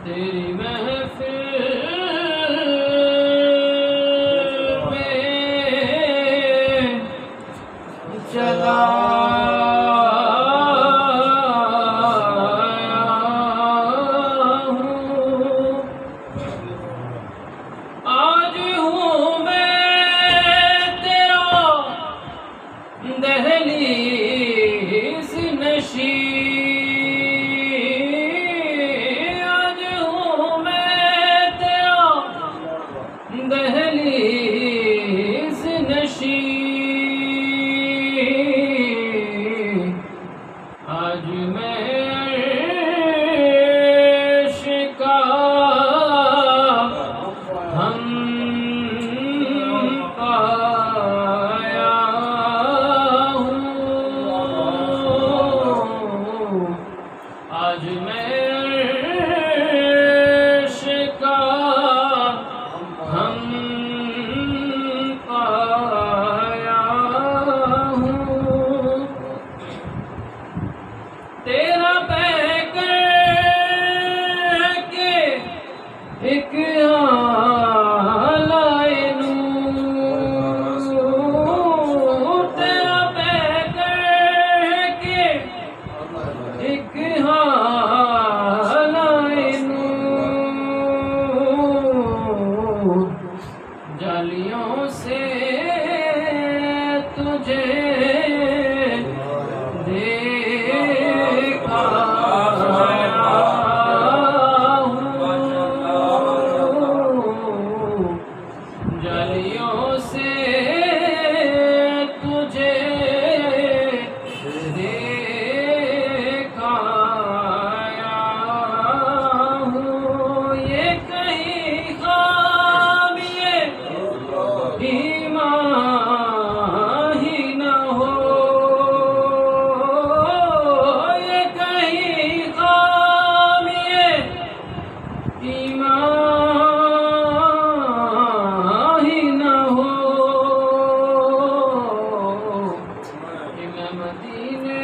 تیری محفل میں چلا ہوں، آج ہوں میں تیرا دہلیز نشین، دہلیز نشین، آج میں عرش کا ہم پایا ہوں، آج میں عرش کا ہم پایا ہوں، تیرا پہ کر کے ایک آلائے نور، تیرا پہ کر کے ایک آلائے نور، جالیوں سے تجھے دیکھا ہوں، جالیوں سے تجھے دیکھا ہوں، یہ کہیں ایمان ہی نہ ہو، یہ کہیں خامی ایمان ہی نہ ہو، کہ میں مدینے